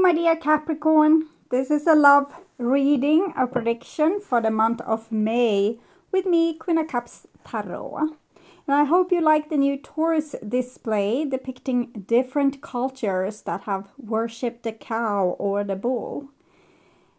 my dear Capricorn. This is a love reading, a prediction for the month of May with me, Queen of Cups Tarot. And I hope you like the new Taurus display depicting different cultures that have worshipped the cow or the bull.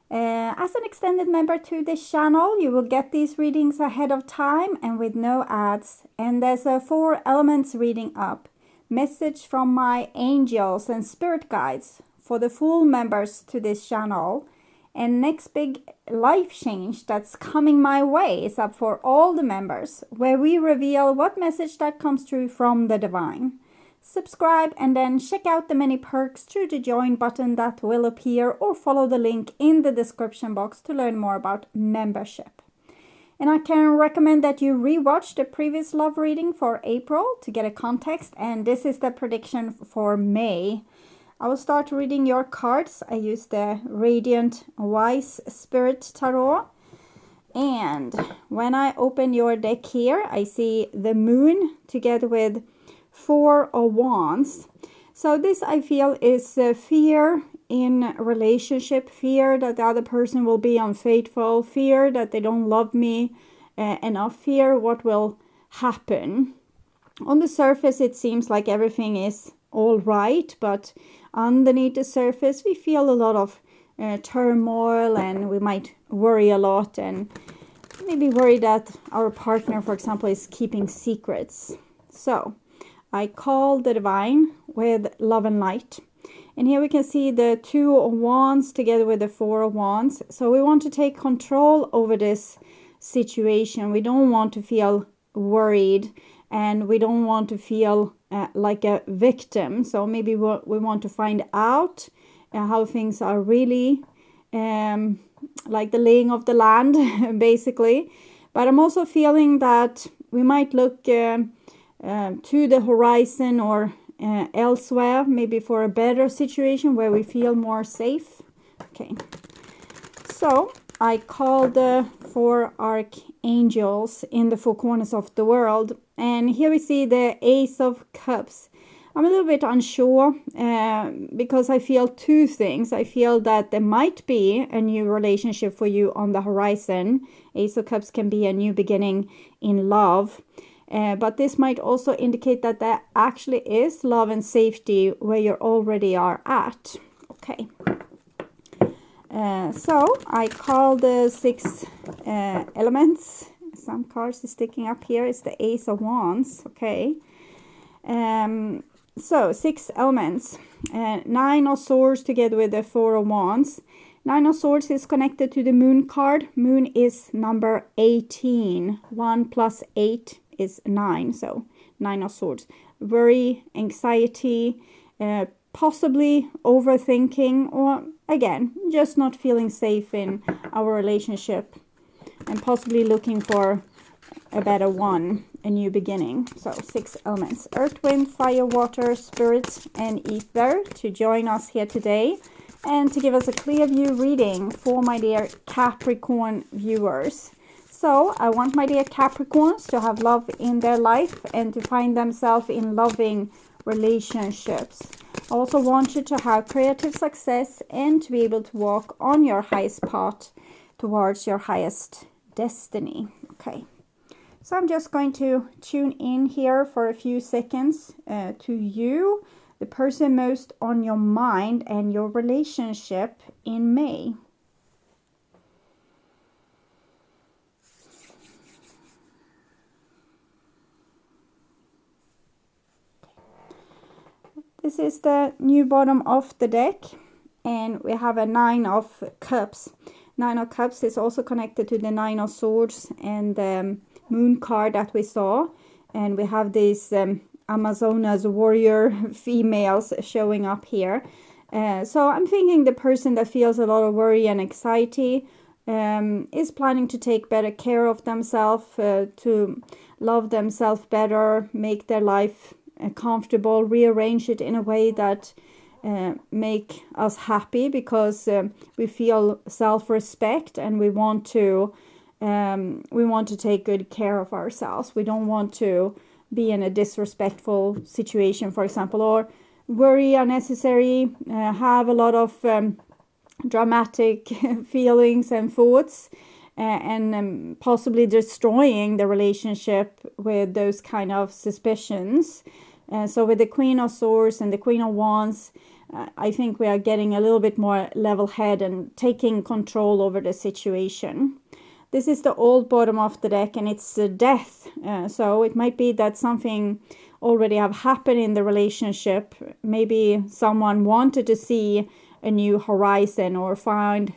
As an extended member to this channel, you will get these readings ahead of time and with no ads. And there's a 4 elements reading up. Message from my angels and spirit guides for the full members to this channel. And next big life change that's coming my way is up for all the members, where we reveal what message that comes through from the divine. Subscribe and then check out the many perks through the join button that will appear, or follow the link in the description box to learn more about membership. And I can recommend that you rewatch the previous love reading for April to get a context, and this is the prediction for May. I will start reading your cards. I use the Radiant Wise Spirit Tarot. And when I open your deck here, I see the Moon together with 4 of Wands. So this, I feel, is fear in relationship, fear that the other person will be unfaithful, fear that they don't love me enough, fear what will happen. On the surface, it seems like everything is all right, but underneath the surface, we feel a lot of turmoil, and we might worry a lot, and maybe worry that our partner, for example, is keeping secrets. So I call the divine with love and light. And here we can see the 2 of Wands together with the 4 of Wands. So we want to take control over this situation. We don't want to feel worried, and we don't want to feel like a victim. So maybe we want to find out how things are really, like the laying of the land, basically. But I'm also feeling that we might look to the horizon or elsewhere, maybe for a better situation where we feel more safe. Okay, so I call the 4 archangels in the 4 corners of the world, and here we see the Ace of Cups. I'm a little bit unsure because I feel 2 things. I feel that there might be a new relationship for you on the horizon. Ace of Cups can be a new beginning in love. But this might also indicate that there actually is love and safety where you already are at. Okay. So I call the 6 elements. Some cards is sticking up here. It's the Ace of Wands. Okay. So 6 elements. 9 of Swords together with the 4 of Wands. 9 of Swords is connected to the Moon card. Moon is number 18. 1 plus 8 is 9, so 9 of Swords. Worry, anxiety, possibly overthinking, or again, just not feeling safe in our relationship, and possibly looking for a better one, a new beginning. So 6 elements: earth, wind, fire, water, spirit, and ether to join us here today and to give us a clear view reading for my dear Capricorn viewers. So I want my dear Capricorns to have love in their life and to find themselves in loving relationships. I also want you to have creative success and to be able to walk on your highest path towards your highest destiny. Okay, so I'm just going to tune in here for a few seconds to you, the person most on your mind, and your relationship in May. This is the new bottom of the deck, and we have a 9 of Cups. 9 of Cups is also connected to the 9 of Swords and the Moon card that we saw. And we have these Amazonas warrior females showing up here. So I'm thinking the person that feels a lot of worry and anxiety is planning to take better care of themselves, to love themselves better, make their life comfortable, rearrange it in a way that make us happy, because we feel self-respect and we want to take good care of ourselves. We don't want to be in a disrespectful situation, for example, or worry unnecessary, have a lot of dramatic feelings and thoughts, and possibly destroying the relationship with those kind of suspicions. So with the Queen of Swords and the Queen of Wands, I think we are getting a little bit more level-headed and taking control over the situation. This is the old bottom of the deck, and it's death. So it might be that something already have happened in the relationship. Maybe someone wanted to see a new horizon or found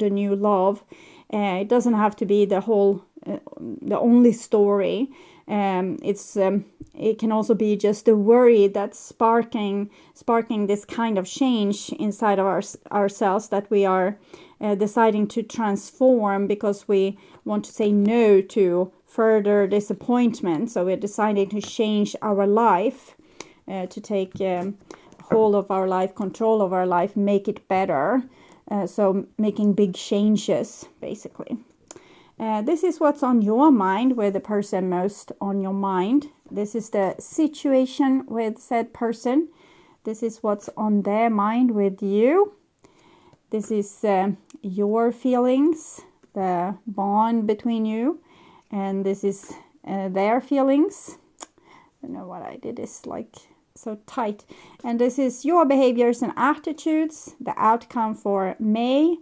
a new love. It doesn't have to be the only story. It can also be just a worry that's sparking this kind of change inside of ourselves, that we are deciding to transform because we want to say no to further disappointment. So we're deciding to change our life, to take hold of our life, control of our life, make it better. So making big changes, basically. This is what's on your mind with the person most on your mind. This is the situation with said person. This is what's on their mind with you. This is your feelings, the bond between you. And this is their feelings. I don't know what I did. It's like so tight. And this is your behaviors and attitudes, the outcome for May,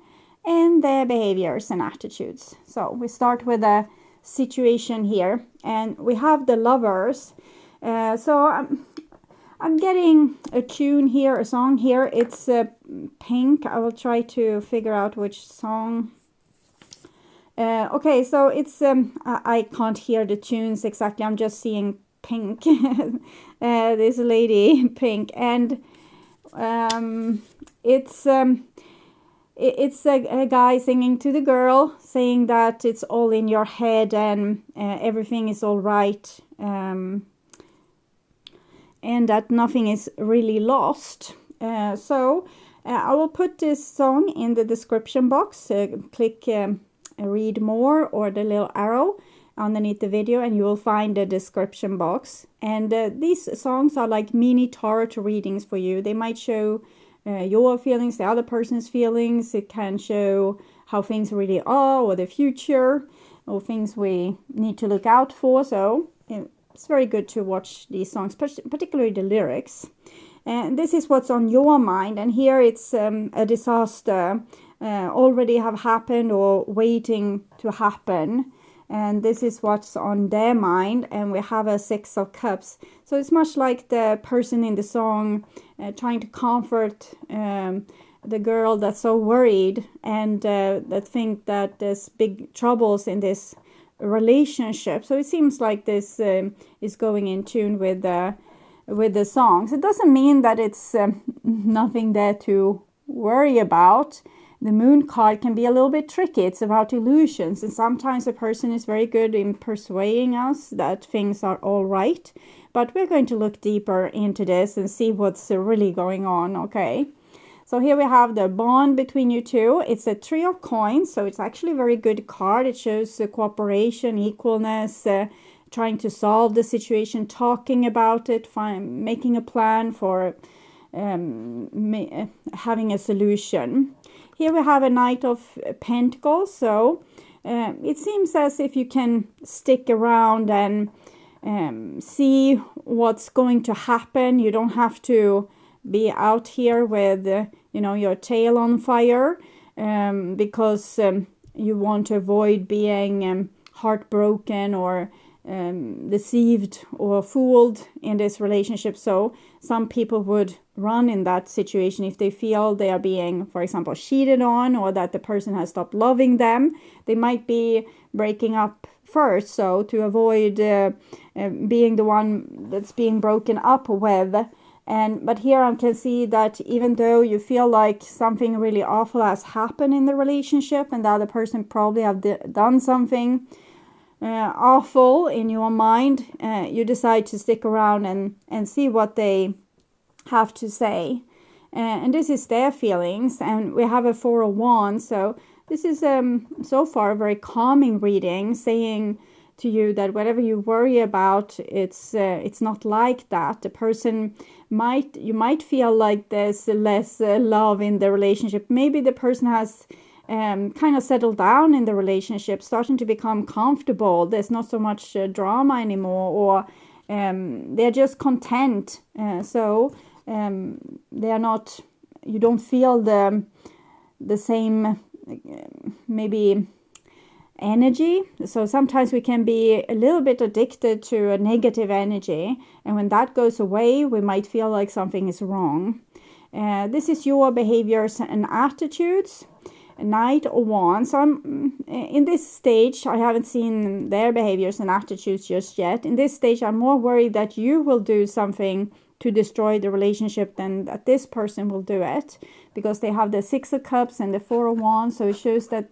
and their behaviors and attitudes. So we start with a situation here, and we have the Lovers. So I'm getting a tune here, a song here. It's Pink. I will try to figure out which song. Okay, so it's I can't hear the tunes exactly. I'm just seeing Pink. This lady, Pink, and it's a guy singing to the girl, saying that it's all in your head and everything is all right, and that nothing is really lost. So I will put this song in the description box. Click read more or the little arrow underneath the video, and you will find the description box. And these songs are like mini tarot readings for you. They might show your feelings, the other person's feelings. It can show how things really are, or the future, or things we need to look out for. So it's very good to watch these songs, particularly the lyrics. And this is what's on your mind. And here it's a disaster already have happened or waiting to happen. And this is what's on their mind. And we have a 6 of Cups. So it's much like the person in the song trying to comfort the girl that's so worried and that think that there's big troubles in this relationship. So it seems like this is going in tune with the songs. It doesn't mean that it's nothing there to worry about. The Moon card can be a little bit tricky. It's about illusions, and sometimes a person is very good in persuading us that things are all right. But we're going to look deeper into this and see what's really going on, okay? So here we have the bond between you two. It's a 3 of Coins, so it's actually a very good card. It shows cooperation, equalness, trying to solve the situation, talking about it, making a plan for having a solution. Here we have a Knight of Pentacles, so it seems as if you can stick around and see what's going to happen. You don't have to be out here with, your tail on fire, because you want to avoid being heartbroken or deceived or fooled in this relationship. So some people would run in that situation if they feel they are being, for example, cheated on, or that the person has stopped loving them. They might be breaking up first, so to avoid being the one that's being broken up with. But here I can see that even though you feel like something really awful has happened in the relationship, and the other person probably have done something awful in your mind, you decide to stick around and see what they have to say. And this is their feelings. And we have a 4 of Wands. So this is so far a very calming reading, saying to you that whatever you worry about, it's not like that. The person you might feel like there's less love in the relationship. Maybe the person has kind of settled down in the relationship, starting to become comfortable. There's not so much drama anymore, or they're just content. So they are not. You don't feel the same maybe energy. So sometimes we can be a little bit addicted to a negative energy, and when that goes away, we might feel like something is wrong. This is your behaviors and attitudes, Knight or Wand. So in this stage, I haven't seen their behaviors and attitudes just yet. In this stage, I'm more worried that you will do something to destroy the relationship than that this person will do it, because they have the Six of Cups and the Four of Wands. So it shows that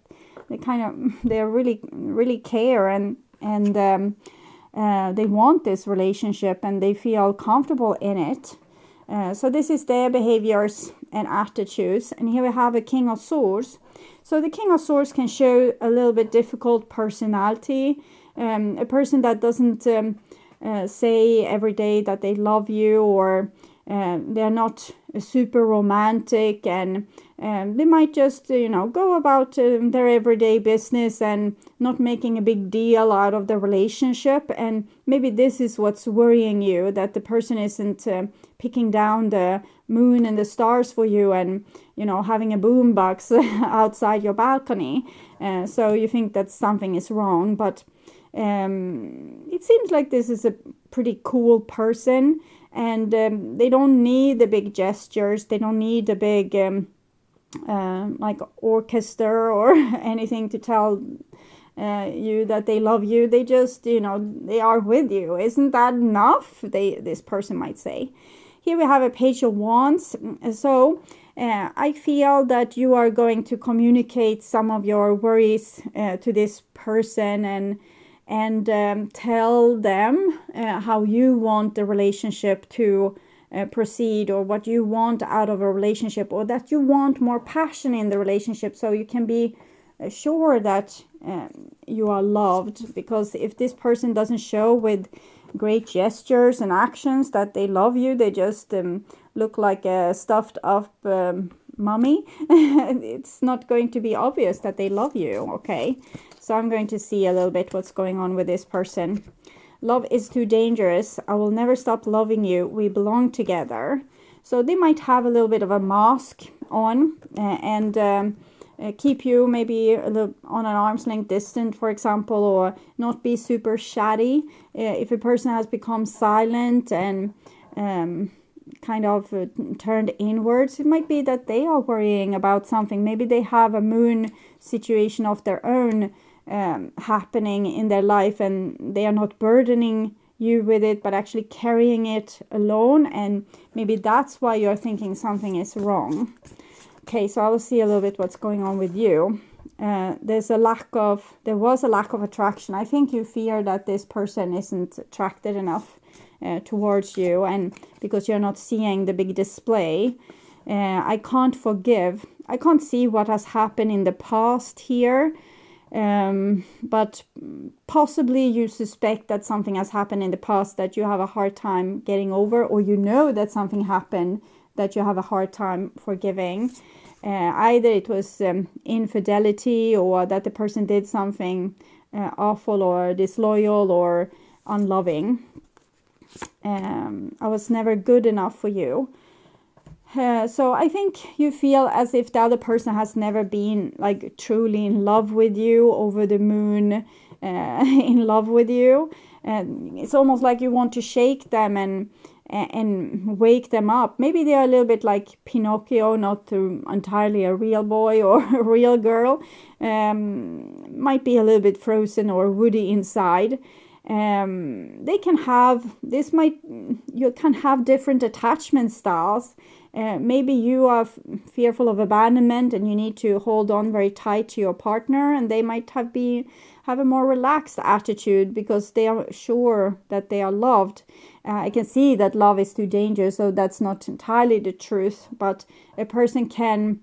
they really care, and they want this relationship and they feel comfortable in it. So this is their behaviors and attitudes. And here we have a King of Swords. So the King of Swords can show a little bit difficult personality, a person that doesn't say every day that they love you, or they're not super romantic, and they might just go about their everyday business and not making a big deal out of the relationship. And maybe this is what's worrying you, that the person isn't picking down the moon and the stars for you, and having a boombox outside your balcony. So you think that something is wrong, but it seems like this is a pretty cool person, and they don't need the big gestures. They don't need the big like orchestra or anything to tell you that they love you. They just, they are with you. Isn't that enough? This person might say. Here we have a Page of Wands. So I feel that you are going to communicate some of your worries to this person, and tell them how you want the relationship to proceed, or what you want out of a relationship, or that you want more passion in the relationship, so you can be sure that you are loved. Because if this person doesn't show with great gestures and actions that they love you, they just look like a stuffed up mummy, it's not going to be obvious that they love you. Okay, so I'm going to see a little bit what's going on with this person. Love is too dangerous. I will never stop loving you. We belong together. So they might have a little bit of a mask on, and keep you maybe a little on an arm's length distance, for example, or not be super chatty. If a person has become silent and kind of turned inwards, it might be that they are worrying about something. Maybe they have a moon situation of their own happening in their life, and they are not burdening you with it, but actually carrying it alone, and maybe that's why you're thinking something is wrong. Okay, so I will see a little bit what's going on with you. There was a lack of attraction. I think you fear that this person isn't attracted enough towards you, and because you're not seeing the big display. I can't forgive. I can't see what has happened in the past here, but possibly you suspect that something has happened in the past that you have a hard time getting over, or that something happened that you have a hard time forgiving. Either it was infidelity, or that the person did something awful or disloyal or unloving. I was never good enough for you. So I think you feel as if the other person has never been like truly in love with you, over the moon in love with you. It's almost like you want to shake them and wake them up. Maybe they are a little bit like Pinocchio, not entirely a real boy or a real girl. Might be a little bit frozen or woody inside. You can have different attachment styles. Maybe you are fearful of abandonment and you need to hold on very tight to your partner, and they might have a more relaxed attitude because they are sure that they are loved. I can see that love is too dangerous, so that's not entirely the truth, but a person can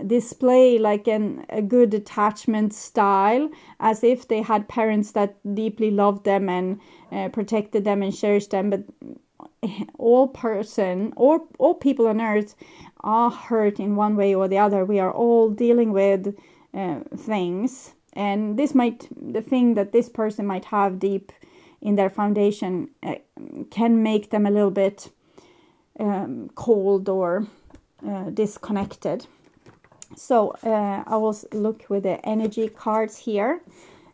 display like a good attachment style, as if they had parents that deeply loved them and protected them and cherished them. But all people on earth are hurt in one way or the other. We are all dealing with things, and the thing that this person might have deep in their foundation can make them a little bit cold or disconnected. So I will look with the energy cards here.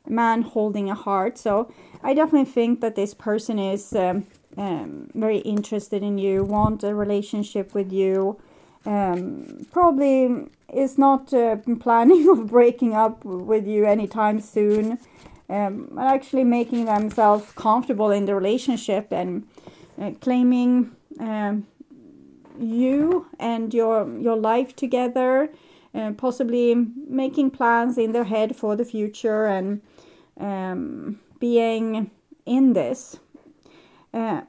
Man holding a heart. So I definitely think that this person is very interested in you, want a relationship with you. Probably is not planning of breaking up with you anytime soon. Actually making themselves comfortable in the relationship and claiming you and your life together, possibly making plans in their head for the future and being in this.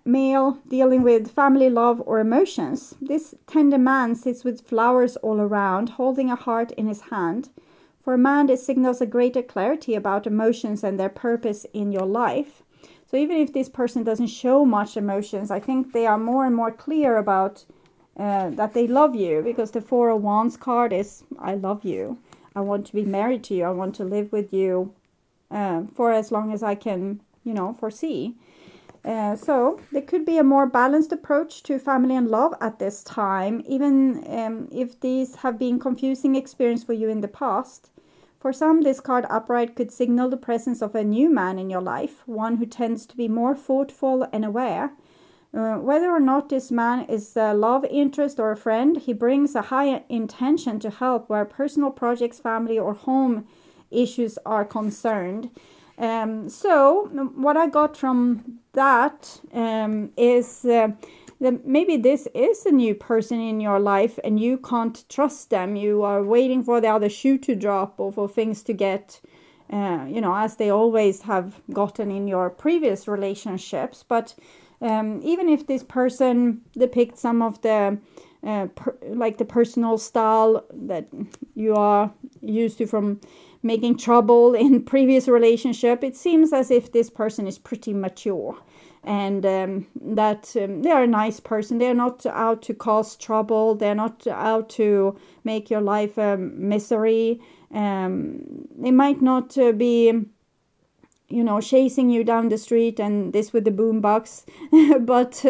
Male dealing with family, love, or emotions. This tender man sits with flowers all around, holding a heart in his hand. For a man, this signals a greater clarity about emotions and their purpose in your life. So even if this person doesn't show much emotions, I think they are more and more clear about that they love you, because the Four of Wands card is, I love you. I want to be married to you. I want to live with you for as long as I can, foresee. So there could be a more balanced approach to family and love at this time, even if these have been confusing experience for you in the past. For some, this card upright could signal the presence of a new man in your life, one who tends to be more thoughtful and aware. Whether or not this man is a love interest or a friend, he brings a high intention to help where personal projects, family, or home issues are concerned. So what I got from that is that maybe this is a new person in your life and you can't trust them. You are waiting for the other shoe to drop or for things to get, as they always have gotten in your previous relationships. But even if this person depicts some of the the personal style that you are used to from making trouble in previous relationship, it seems as if this person is pretty mature and that they are a nice person. They're not out to cause trouble. They're not out to make your life a misery. They might not be chasing you down the street and this with the boombox, but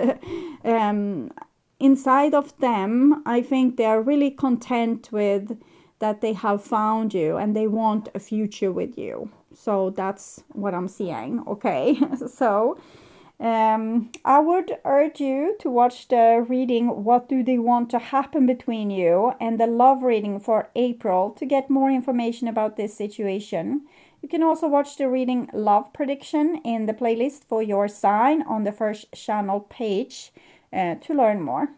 inside of them, I think they are really content with that they have found you and they want a future with you. So that's what I'm seeing. Okay, so I would urge you to watch the reading, What Do They Want to Happen Between You, and the love reading for April to get more information about this situation. You can also watch the reading Love Prediction in the playlist for your sign on the first channel page to learn more.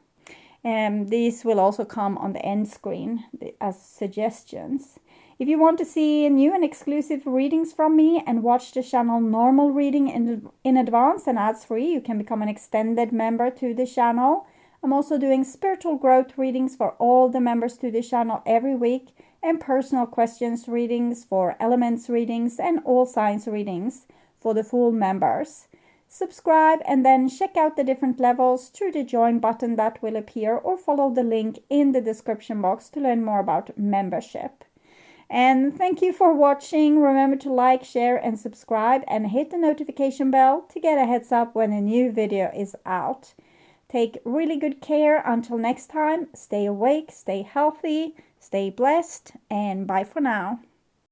These will also come on the end screen as suggestions. If you want to see new and exclusive readings from me and watch the channel normal reading in advance and ads free, you can become an extended member to the channel. I'm also doing spiritual growth readings for all the members to the channel every week, and personal questions readings for elements readings and all signs readings for the full members. Subscribe and then check out the different levels through the join button that will appear, or follow the link in the description box to learn more about membership. And thank you for watching. Remember to like, share and subscribe, and hit the notification bell to get a heads up when a new video is out. Take really good care until next time. Stay awake, stay healthy, stay blessed, and bye for now.